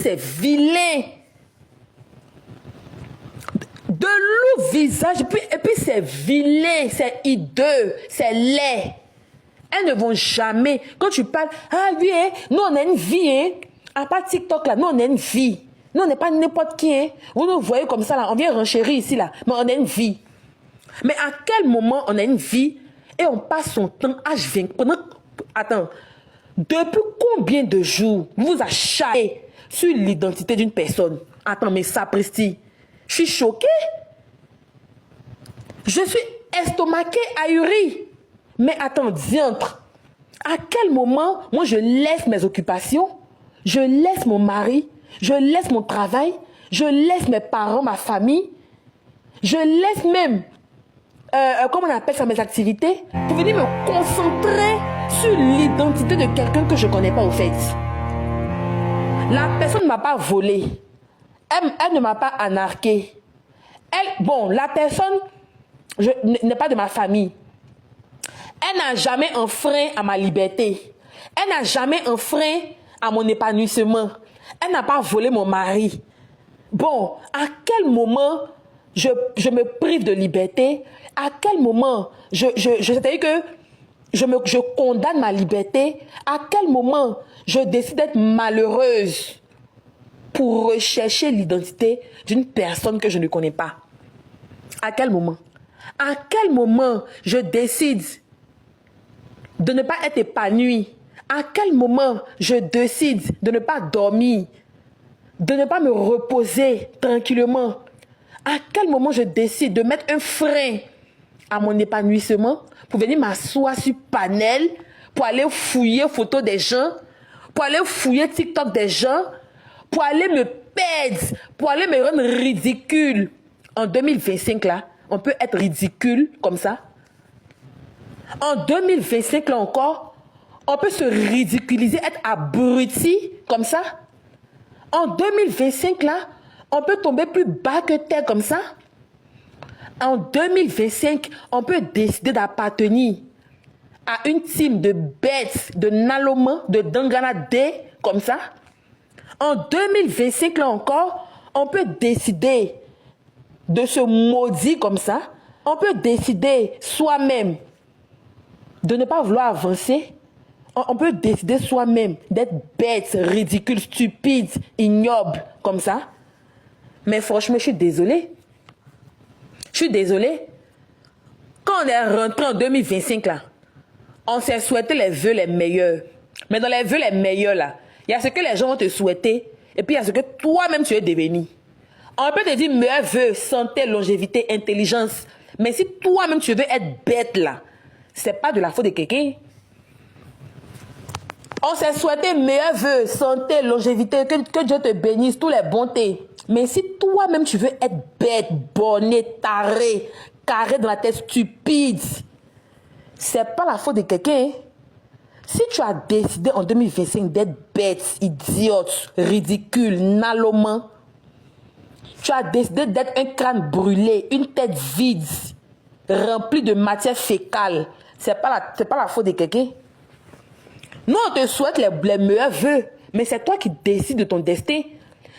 c'est vilain. De loup visage, et puis c'est vilain, c'est hideux, c'est laid. Elles ne vont jamais, quand tu parles, ah oui, hein, nous on a une vie, hein. À part TikTok là, nous on a une vie. Nous on n'est pas n'importe qui, hein. Vous nous voyez comme ça là, on vient renchérir ici là, mais on a une vie. Mais à quel moment on a une vie et on passe son temps H20 pendant... Attends, depuis combien de jours vous achatez sur l'identité d'une personne? Attends, mais sapristi, je suis choquée. Je suis estomaquée, ahurie. Mais attends, diantre, à quel moment, moi, je laisse mes occupations, je laisse mon mari, je laisse mon travail, je laisse mes parents, ma famille, je laisse même, comment on appelle ça, mes activités, pour venir me concentrer sur l'identité de quelqu'un que je ne connais pas au fait. La personne ne m'a pas volé. Elle ne m'a pas anarqué. Bon, la personne n'est pas de ma famille. Elle n'a jamais enfreint à ma liberté. Elle n'a jamais enfreint à mon épanouissement. Elle n'a pas volé mon mari. Bon, à quel moment je me prive de liberté? À quel moment c'est-à-dire que je condamne ma liberté? À quel moment je décide d'être malheureuse pour rechercher l'identité d'une personne que je ne connais pas? À quel moment? À quel moment je décide de ne pas être épanouie? À quel moment je décide de ne pas dormir, de ne pas me reposer tranquillement? À quel moment je décide de mettre un frein à mon épanouissement pour venir m'asseoir sur panel, pour aller fouiller photos des gens, pour aller fouiller TikTok des gens, pour aller me perdre, pour aller me rendre ridicule? En 2025 là, on peut être ridicule comme ça. En 2025 là encore, on peut se ridiculiser, être abruti comme ça. En 2025 là, on peut tomber plus bas que terre comme ça. En 2025, on peut décider d'appartenir à une team de bêtes, de Naloma, de Danganade comme ça. En 2025 là encore, on peut décider de se maudire comme ça. On peut décider soi-même de ne pas vouloir avancer. On peut décider soi-même d'être bête, ridicule, stupide, ignoble, comme ça. Mais franchement, je suis désolée. Je suis désolée. Quand on est rentré en 2025, là, on s'est souhaité les vœux les meilleurs. Mais dans les vœux les meilleurs, là, il y a ce que les gens vont te souhaiter, et puis il y a ce que toi-même tu es devenu. On peut te dire meilleurs vœux, santé, longévité, intelligence. Mais si toi-même tu veux être bête, là, c'est pas de la faute de quelqu'un. On s'est souhaité meilleurs vœux, santé, longévité, que Dieu te bénisse, tous les bontés. Mais si toi-même tu veux être bête, borné, taré, carré dans la tête, stupide, c'est pas la faute de quelqu'un. Si tu as décidé en 2025 d'être bête, idiote, ridicule, nalomant, tu as décidé d'être un crâne brûlé, une tête vide, remplie de matière fécale, c'est pas la faute de quelqu'un. Nous, on te souhaite les meilleurs vœux, mais c'est toi qui décides de ton destin.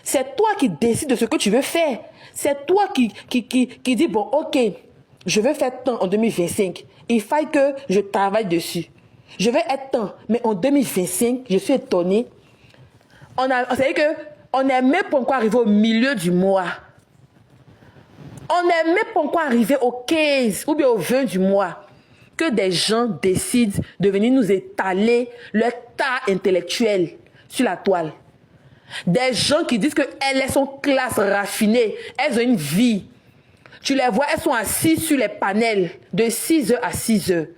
C'est toi qui décides de ce que tu veux faire. C'est toi qui dis, bon, ok, je veux faire tant en 2025. Il faut que je travaille dessus. Je vais être tant, mais en 2025, je suis étonnée. C'est-à-dire qu'on n'est même pas encore arrivé au milieu du mois. On n'est même pas encore arrivé au 15 ou bien au 20 du mois. Que des gens décident de venir nous étaler leur tas intellectuel sur la toile. Des gens qui disent qu'elles sont classe raffinée, elles ont une vie. Tu les vois, elles sont assises sur les panels de 6h à 6h,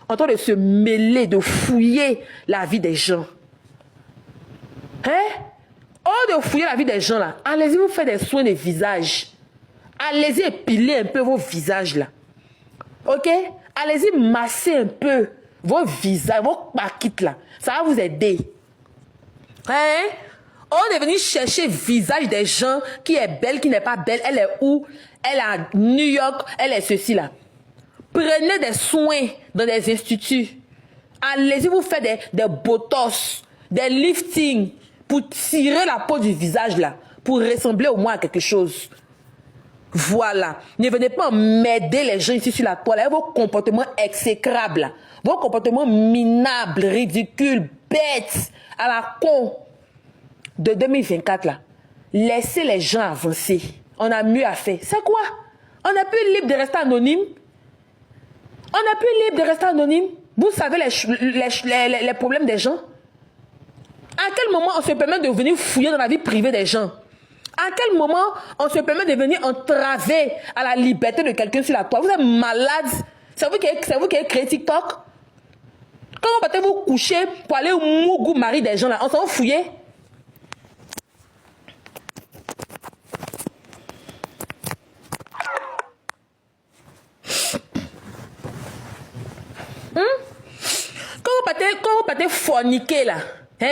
en train de se mêler, de fouiller la vie des gens. Hein? Au lieu de fouiller la vie des gens là, allez-y vous faire des soins de visage. Allez-y épiler un peu vos visages là. Ok? Allez-y masser un peu vos visages, vos paquites là. Ça va vous aider. Hein? On est venu chercher le visage des gens, qui est belle, qui n'est pas belle. Elle est où? Elle est à New York, elle est ceci là. Prenez des soins dans des instituts. Allez-y vous faire des botox, des liftings pour tirer la peau du visage là, pour ressembler au moins à quelque chose. Voilà. Ne venez pas m'aider les gens ici sur la toile avec vos comportements exécrables, là. Vos comportements minables, ridicules, bêtes, à la con de 2024 là. Laissez les gens avancer. On a mieux à faire. C'est quoi? On n'est plus libre de rester anonyme. On n'est plus libre de rester anonyme. Vous savez les problèmes des gens? À quel moment on se permet de venir fouiller dans la vie privée des gens? À quel moment on se permet de venir entraver à la liberté de quelqu'un sur la toile? Vous êtes malade. C'est vous qui avez créé TikTok? Comment partez-vous coucher pour aller au mougou mari des gens là? On s'en fouillé? Quand vous partez forniquer là, hein?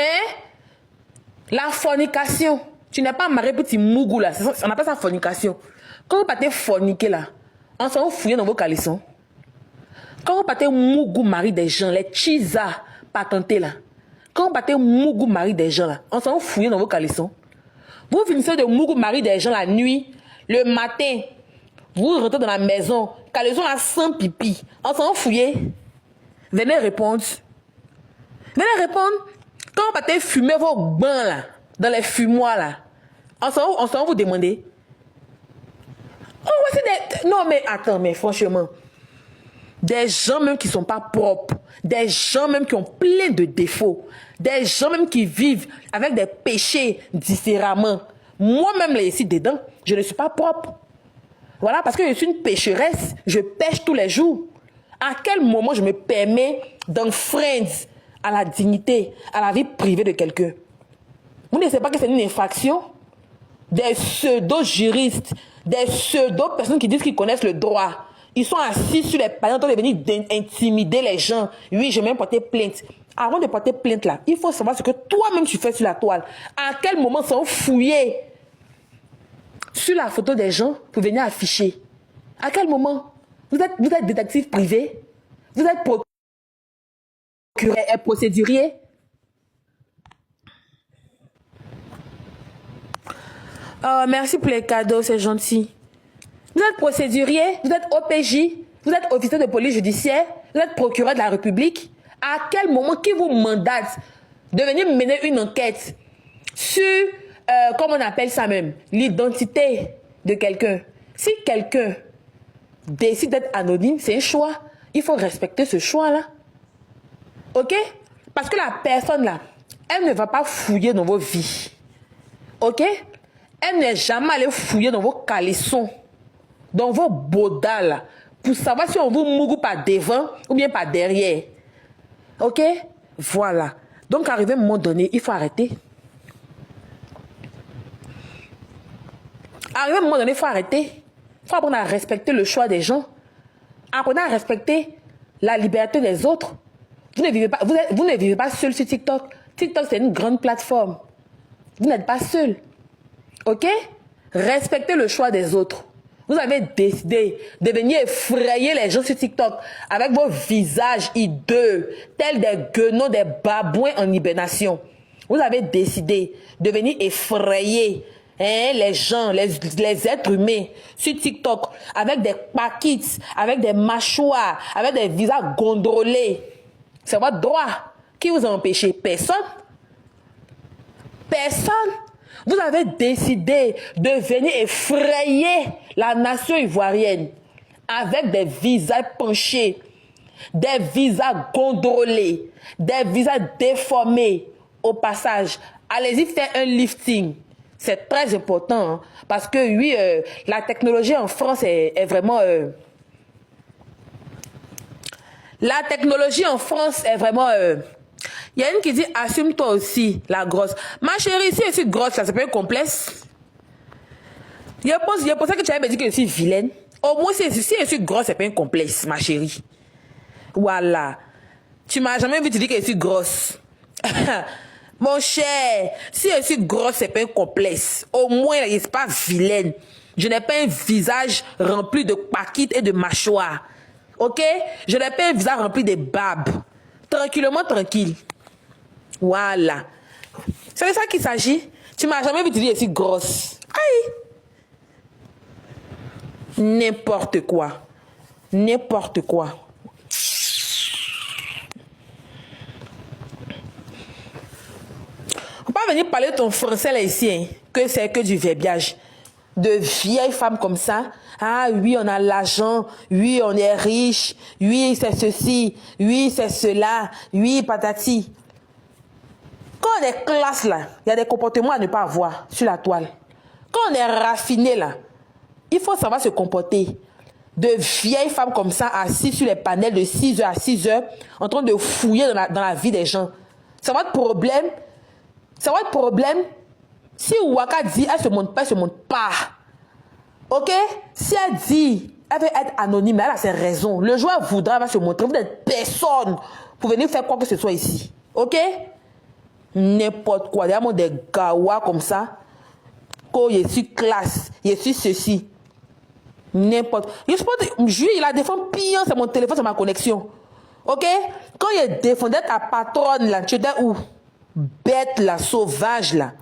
La fornication. Tu n'es pas marié petit mougou là. On appelle ça fornication. Quand vous partez forniquer là, on s'en fouiller dans vos calissons. Quand vous partez mougou mari des gens, les chisa patentés là. Quand vous partez mougou mari des gens là, on s'en fouiller dans vos calissons. Vous finissez de mougou mari des gens la nuit, le matin, vous rentrez dans la maison, caleçon à 100 pipi, on s'en fouiller. Venez répondre. Venez répondre. Quand vous partez fumer vos bains là, dans les fumoirs là, on s'en vous demander. Oh, c'est des... Non mais attends, mais franchement, des gens même qui ne sont pas propres, des gens même qui ont plein de défauts, des gens même qui vivent avec des péchés différemment. Moi-même là ici dedans, je ne suis pas propre. Voilà, parce que je suis une pécheresse, je pêche tous les jours. À quel moment je me permets d'enfreindre à la dignité, à la vie privée de quelqu'un? Vous ne savez pas que c'est une infraction? Des pseudo-juristes, des pseudo-personnes qui disent qu'ils connaissent le droit. Ils sont assis sur les paliers en train de venir intimider les gens. Oui, je vais même porter plainte. Avant de porter plainte là, il faut savoir ce que toi-même tu fais sur la toile. À quel moment sont fouillés sur la photo des gens pour venir afficher? À quel moment? Vous êtes détective privé? Vous êtes procureur et procédurier? Oh, merci pour les cadeaux, c'est gentil. Vous êtes procédurier, vous êtes OPJ, vous êtes officier de police judiciaire, vous êtes procureur de la République. À quel moment qui vous mandate de venir mener une enquête sur, comment on appelle ça même, l'identité de quelqu'un? Si quelqu'un décide d'être anonyme, c'est un choix. Il faut respecter ce choix-là. Ok? Parce que la personne là, elle ne va pas fouiller dans vos vies. Ok? Elle n'est jamais allée fouiller dans vos calissons, dans vos bodas là, pour savoir si on vous mougou par devant ou bien par derrière. Ok? Voilà. Donc, arrivé à un moment donné, il faut arrêter. Arrivé à un moment donné, il faut arrêter. Il faut apprendre à respecter le choix des gens. Apprenez à respecter la liberté des autres. Vous ne vivez pas seul sur TikTok. TikTok, c'est une grande plateforme. Vous n'êtes pas seul. Ok? Respectez le choix des autres. Vous avez décidé de venir effrayer les gens sur TikTok avec vos visages hideux, tels des guenauds, des babouins en hibernation. Vous avez décidé de venir effrayer les gens, les êtres humains sur TikTok avec des paquets, avec des mâchoires, avec des visages gondolés. C'est votre droit. Qui vous a empêché? Personne. Personne. Vous avez décidé de venir effrayer la nation ivoirienne avec des visages penchés, des visages gondolés, des visages déformés. Au passage, allez-y faire un lifting. C'est très important hein, parce que oui, la technologie en France est vraiment... la technologie en France est vraiment... Il y a une qui dit, assume-toi aussi, la grosse. Ma chérie, si je suis grosse, ça peut être complexe. Je pensais que tu avais dit que je suis vilaine. Au moins, si je suis grosse, c'est pas un complexe, ma chérie. Voilà. Tu m'as jamais vu te dire que je suis grosse. Mon cher, si je suis grosse, c'est pas un complexe. Au moins, je ne suis pas vilaine. Je n'ai pas un visage rempli de paquites et de mâchoires. Ok? Je n'ai pas un visage rempli de babes. Tranquillement, tranquille. Voilà. C'est de ça qu'il s'agit. Tu m'as jamais vu te dire aussi grosse. Aïe. N'importe quoi. N'importe quoi. Faut pas venir parler de ton français là ici, hein, que c'est que du verbiage. De vieilles femmes comme ça. Ah oui, on a l'argent. Oui, on est riche. Oui, c'est ceci. Oui, c'est cela. Oui, patati. Quand on est classe là, il y a des comportements à ne pas avoir sur la toile. Quand on est raffiné là, il faut savoir se comporter. De vieilles femmes comme ça, assises sur les panels de 6h à 6h, en train de fouiller dans la vie des gens. C'est votre problème. C'est votre problème. Si Waka dit, elle se montre pas, elle se montre pas. Ok? Si elle dit, elle veut être anonyme, elle a ses raisons. Le jour où elle voudra, elle va se montrer. Vous n'êtes personne pour venir faire quoi que ce soit ici. Ok? N'importe quoi. Il y a des gawa comme ça. Quand je suis classe, je suis ceci. N'importe. Il a défendu pire, c'est mon téléphone, c'est ma connexion. Ok? Quand il défendait ta patronne là, tu étais où? Bête là, sauvage là.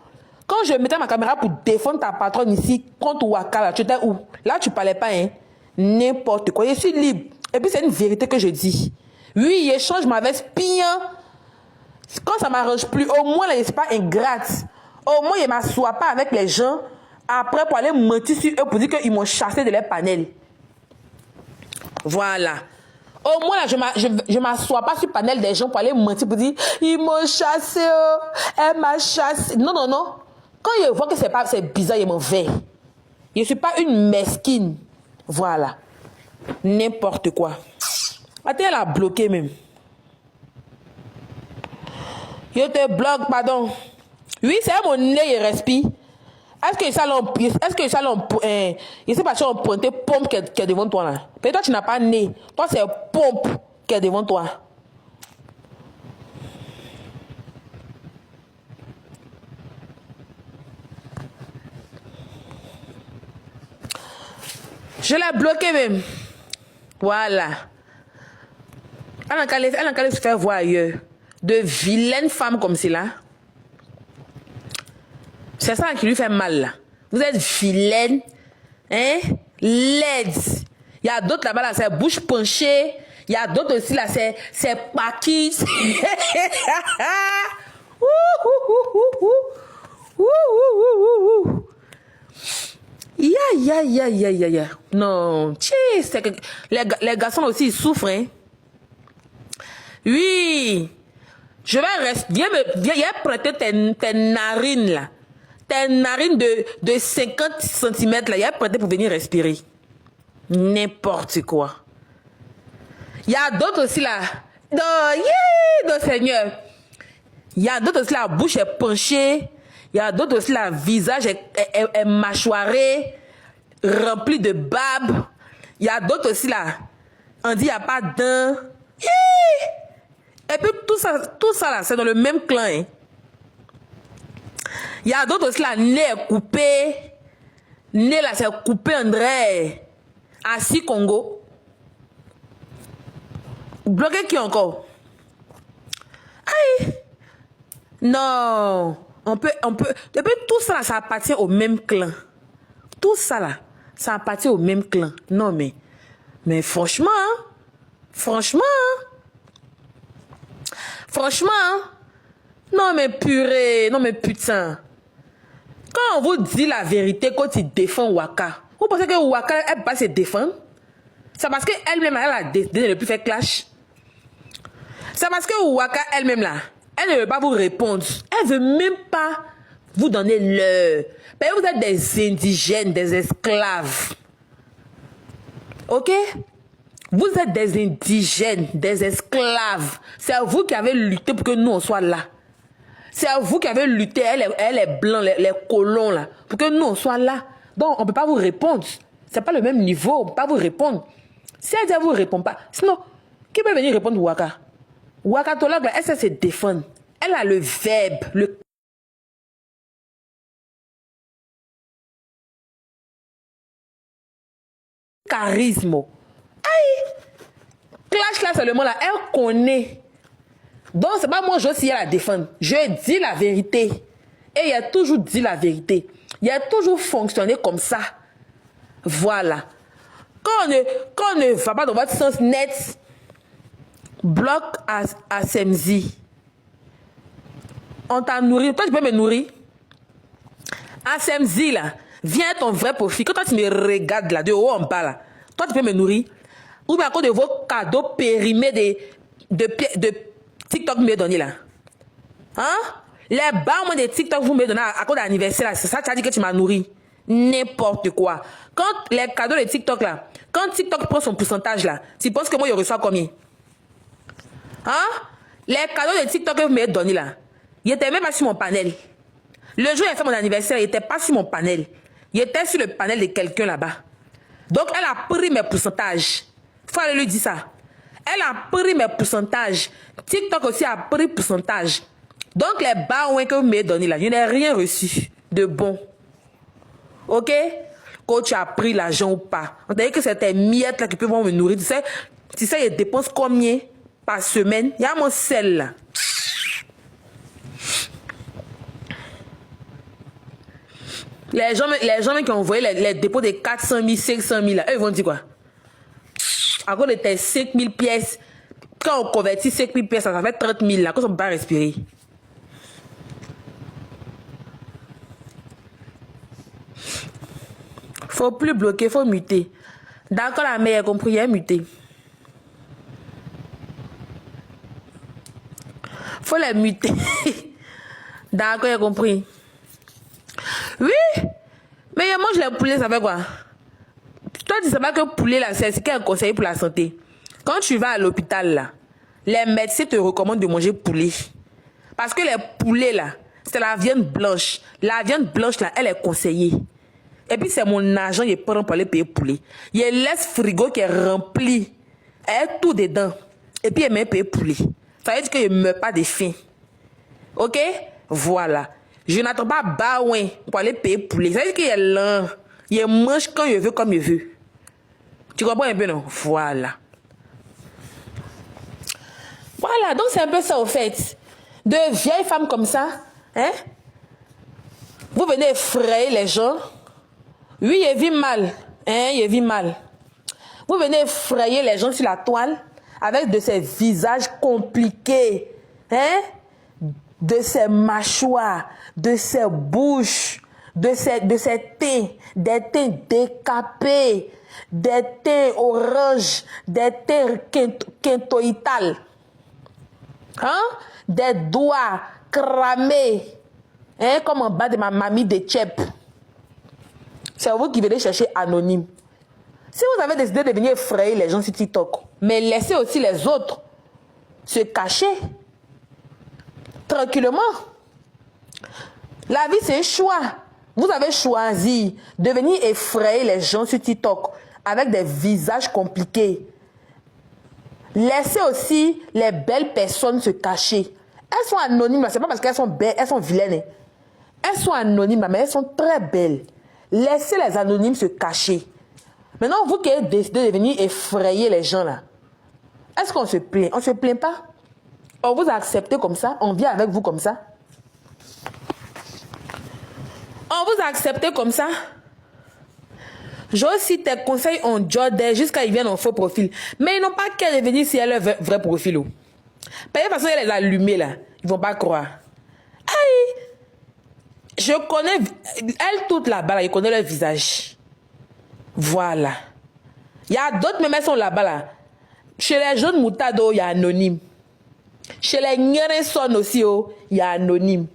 Quand je mettais ma caméra pour défendre ta patronne ici contre Waka là, tu étais où? Là, tu parlais pas, hein? N'importe quoi. Je suis libre. Et puis, c'est une vérité que je dis. Oui, il change ma veste pire. Quand ça m'arrange plus, au moins là, je ne suis pas ingrate. Au moins, je ne m'assois pas avec les gens après pour aller mentir sur eux pour dire qu'ils m'ont chassé de leurs panels. Voilà. Au moins là, je m'assois pas sur le panel des gens pour aller mentir pour dire ils m'ont chassé, oh, elle m'a chassé. Non, non, non. Quand je vois que c'est bizarre, je m'en vais. Je ne suis pas une mesquine. Voilà. N'importe quoi. Attends, elle a bloqué même. Je te bloque, pardon. Oui, c'est mon nez, il respire. Est-ce que ça il s'est passé en pointé pompe qui est devant toi là? Peut-être toi tu n'as pas nez. Toi c'est pompe qui est devant toi. Je l'ai bloqué même. Voilà. Elle a qu'à se faire voir ailleurs. De vilaines femmes comme celle-là. C'est ça qui lui fait mal là. Vous êtes vilaine, hein? Laide. Il y a d'autres là-bas là, c'est bouche penchée. Il y a d'autres aussi là, c'est paquis. Ya. Non, les garçons aussi ils souffrent, hein? Oui. Je vais rester. Viens prêter tes narines là. Tes narines de 50 cm là, il y a prêté pour venir respirer. N'importe quoi. Il y a d'autres aussi là. Non, Seigneur. Il y a d'autres aussi là, la bouche est penchée. Il y a d'autres aussi là, le visage est mâchoiré, rempli de barbe. Il y a d'autres aussi là, on dit il n'y a pas de dents. Et puis tout ça là, c'est dans le même clan. Hein. Il y a d'autres aussi là, nez est coupé. Nez là, c'est coupé André. Assis Congo. Bloqué qui encore? Aïe. Non. On peut. Depuis tout ça là, ça appartient au même clan. Tout ça là, ça appartient au même clan. Non mais franchement, hein? Franchement, non mais purée, non mais putain. Quand on vous dit la vérité, quand il défend Waka, vous pensez que Waka, elle ne peut pas se défendre? C'est parce qu'elle-même, elle a décidé de ne plus faire clash. C'est parce que Waka, elle-même, là, elle ne veut pas vous répondre. Elle ne veut même pas vous donner l'heure. Mais vous êtes des indigènes, des esclaves. Ok? Vous êtes des indigènes, des esclaves. C'est vous qui avez lutté pour que nous, on soit là. C'est vous qui avez lutté, elle est blanc, les colons là, pour que nous on soit là. Donc on ne peut pas vous répondre. C'est pas le même niveau, on ne peut pas vous répondre. Si elle dit elle ne vous répond pas, sinon, qui peut venir répondre Waka? Wakatologue là, elle sait se défendre. Elle a le verbe, le charisme. Aïe! Clash là seulement là, elle connaît. Donc c'est pas moi je suis à la défendre. Je dis la vérité. Et il a toujours dit la vérité. Il a toujours fonctionné comme ça. Voilà. Quand on ne va pas dans votre sens net, bloque à Semzi. On t'a nourri. Toi, tu peux me nourrir. À Semzi, là, viens ton vrai profil. Quand toi, tu me regardes là, de haut en bas, là, toi, tu peux me nourrir. Ou bien à cause de vos cadeaux périmés de TikTok me donnés là. Hein? Les bars de TikTok vous me donnez à cause d'anniversaire là, c'est ça, tu as dit que tu m'as nourri. N'importe quoi. Quand les cadeaux de TikTok là, quand TikTok prend son pourcentage là, tu penses que moi je reçois combien? Hein? Les cadeaux de TikTok que vous m'avez donnés là, ils n'étaient même pas sur mon panel. Le jour où j'ai fait mon anniversaire, il n'était pas sur mon panel. Il était sur le panel de quelqu'un là-bas. Donc elle a pris mes pourcentages. Faut aller lui dire ça. Elle a pris mes pourcentages. TikTok aussi a pris pourcentage. Donc les baouins que vous m'avez donné là, je n'ai rien reçu de bon. Ok? Quand tu as pris l'argent ou pas. On t'a dit que c'était miettes là qui peuvent me nourrir. Tu sais, ils dépensent combien par semaine? Il y a mon sel là. Les gens qui ont envoyé les dépôts de 400 000, 500 000 là, eux ils vont dire quoi? À cause de tes 5 000 pièces, quand on convertit 5 000 pièces, ça fait 30 000 là, qu'on ne peut pas respirer. Faut plus bloquer, faut muter. D'accord, la mère a compris, il a muté. Faut les muter. D'accord, il a compris. Oui, mais il mange les poulets, ça fait quoi? Toi, tu sais pas que poulet, là, c'est un conseil pour la santé. Quand tu vas à l'hôpital, là, les médecins te recommandent de manger poulet. Parce que les poulets, là, c'est la viande blanche. La viande blanche, là, elle est conseillée. Et puis, c'est mon argent, je prends pour aller payer poulet. Il laisse frigo qui est rempli. Elle est tout dedans. Et puis, il m'a payé poulet. Ça veut dire que je ne meurs pas de faim. Ok? Voilà. Je n'attends pas baouin pour aller payer poulet. Ça veut dire qu'il est lent. Il mange quand il veut, comme il veut. Tu comprends un peu, non? Voilà. Voilà, donc c'est un peu ça, au fait. De vieilles femmes comme ça, hein? Vous venez effrayer les gens. Oui, il vit mal. Hein, il vit mal. Vous venez effrayer les gens sur la toile avec de ces visages compliqués. Hein? De ces mâchoires, de ces bouches, de ces teints, des teints décapés, des teints orange, des teints quintoïtales. Hein? Des doigts cramés. Hein? Comme en bas de ma mamie de Tchèp. C'est vous qui venez chercher anonyme. Si vous avez décidé de venir effrayer les gens sur TikTok, mais laissez aussi les autres se cacher tranquillement. La vie, c'est un choix. Vous avez choisi de venir effrayer les gens sur TikTok avec des visages compliqués. Laissez aussi les belles personnes se cacher. Elles sont anonymes, c'est pas parce qu'elles sont belles, elles sont vilaines. Elles sont anonymes, mais elles sont très belles. Laissez les anonymes se cacher. Maintenant, vous qui avez décidé de venir effrayer les gens là, est-ce qu'on se plaint? On ne se plaint pas. On vous a accepté comme ça, on vient avec vous comme ça. On vous a accepté comme ça. J'ai aussi tes conseils en Jordan jusqu'à ils viennent en faux profil. Mais ils n'ont pas qu'à revenir si elle a leur vrai profil. Parce que de toute façon, elle est allumée là. Ils ne vont pas croire. Aïe! Je connais, elles toutes là-bas, là, je connais leur visage. Voilà. Il y a d'autres, même elles sont là-bas, là. Chez les jeunes moutardes, il y a anonyme. Chez les Nyereson aussi, il y a anonyme.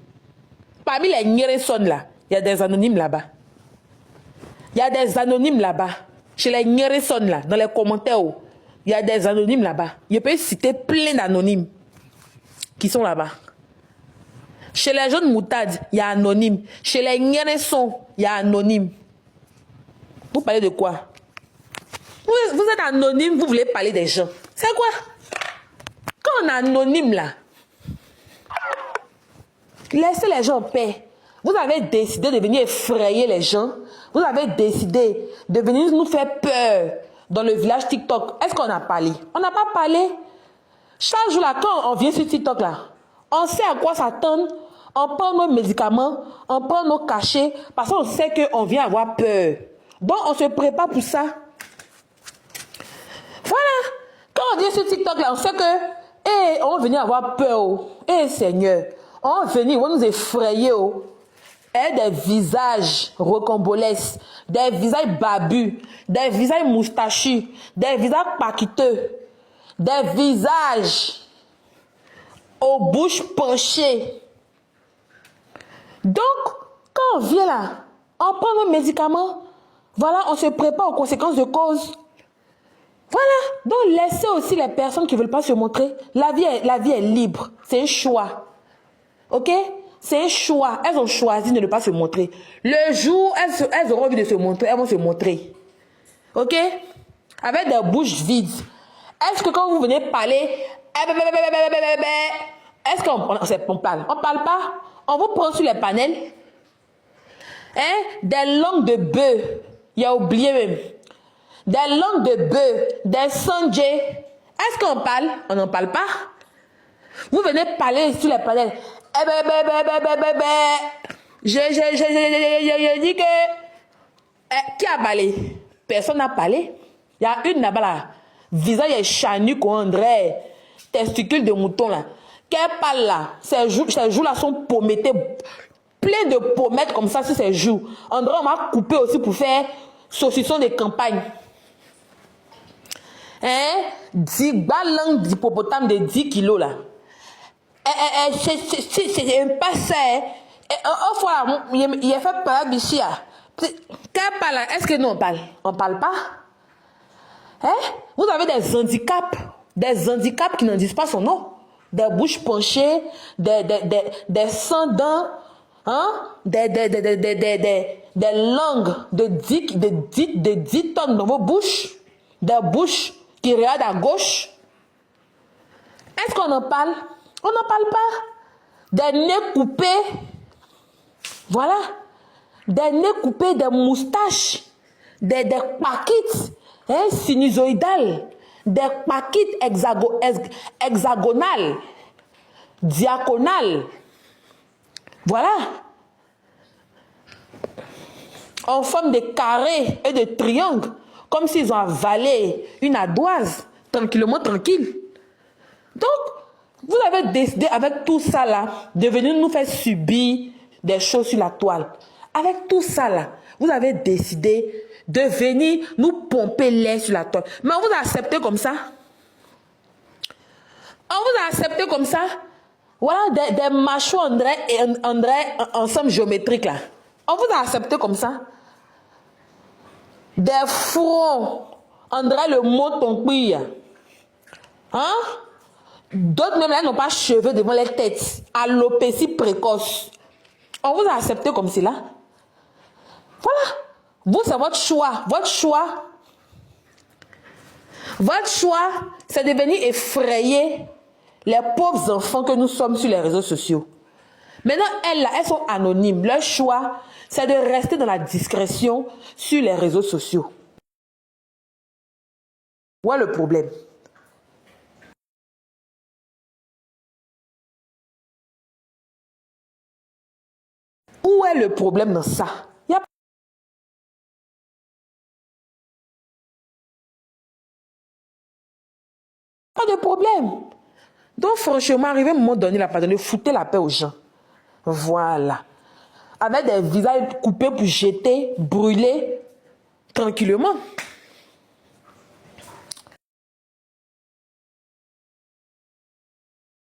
Parmi les Nyereson, là, il y a des anonymes là-bas. Il y a des anonymes là-bas. Chez les Nyereson, là, dans les commentaires, il y a des anonymes là-bas. Je peux citer plein d'anonymes qui sont là-bas. Chez les jeunes moutardes, il y a anonyme. Chez les Nyereson, il y a anonyme. Vous parlez de quoi? Vous êtes anonyme, vous voulez parler des gens. C'est quoi? Quand on est anonyme là, laissez les gens en paix. Vous avez décidé de venir effrayer les gens. Vous avez décidé de venir nous faire peur dans le village TikTok. Est-ce qu'on a parlé? On n'a pas parlé. Chaque jour là, quand on vient sur TikTok là, on sait à quoi s'attendre. On prend nos médicaments, on prend nos cachets, parce qu'on sait qu'on vient avoir peur. Donc, on se prépare pour ça. Voilà. Quand on dit sur TikTok, là, on sait que, on va venir avoir peur. Seigneur, on va venir, on va nous effrayer. Et des visages rocambolesques, des visages babus, des visages moustachus, des visages paquiteux, des visages aux bouches penchées. Donc, quand on vient là, on prend nos médicaments, voilà, on se prépare aux conséquences de cause. Voilà, donc laissez aussi les personnes qui ne veulent pas se montrer. La vie est libre, c'est un choix. Ok? C'est un choix. Elles ont choisi de ne pas se montrer. Le jour, elles auront envie de se montrer, elles vont se montrer. Ok? Avec des bouches vides. Est-ce que quand vous venez parler, est-ce qu'on parle? On ne parle pas. On vous prend sur les panels. Hein? Des langues de bœuf. Il a oublié même. Des langues de bœuf. Des sanjés. Est-ce qu'on parle? On n'en parle pas. Vous venez parler sur les panels. Je dis que... qui a parlé? Personne n'a parlé. Il y a une là-bas là. Visage est chanu qu'on dirait testicule de mouton là. Qu'elle parle là. Ses joues là sont pommettées. Plein de pommettes comme ça sur ses joues. On dirait on m'a coupé aussi pour faire saucisson de campagne. Hein? 10 balles d'hippopotame de 10 kilos là. C'est pas ça. Une fois, il a fait peur ici. Qu'elle parle, est-ce que nous on parle? On ne parle pas? Hein? Vous avez des handicaps qui n'en disent pas son nom. Des bouches penchées, des sans dents, hein? Des langues de 10 tonnes dans vos bouches, des bouches qui regardent à gauche. Est-ce qu'on en parle? On n'en parle pas. Des nez coupés. Voilà. Des nez coupés, des moustaches. Des paquites sinusoïdales. Des paquites hexagonales. Diagonales. Voilà. En forme de carrés et de triangles. Comme s'ils ont avalé une ardoise. Tranquillement, tranquille. Donc, vous avez décidé avec tout ça là de venir nous faire subir des choses sur la toile. Avec tout ça là, vous avez décidé de venir nous pomper l'air sur la toile. Mais on vous a accepté comme ça. On vous a accepté comme ça. Voilà des machos André ensemble géométrique là. On vous a accepté comme ça. Des fronts André le mot ton cuir. Hein? D'autres même là n'ont pas cheveux devant les têtes. Alopécie précoce. On vous a accepté comme cela. Voilà. Vous, c'est votre choix. Votre choix. Votre choix, c'est de venir effrayer les pauvres enfants que nous sommes sur les réseaux sociaux. Maintenant, elles sont anonymes. Leur choix, c'est de rester dans la discrétion sur les réseaux sociaux. Où est le problème? Où est le problème dans ça? Il n'y a pas de problème. Donc franchement, arrivé à un moment donné, de foutre la paix aux gens. Voilà. Avec des visages coupés pour jeter, brûler, tranquillement.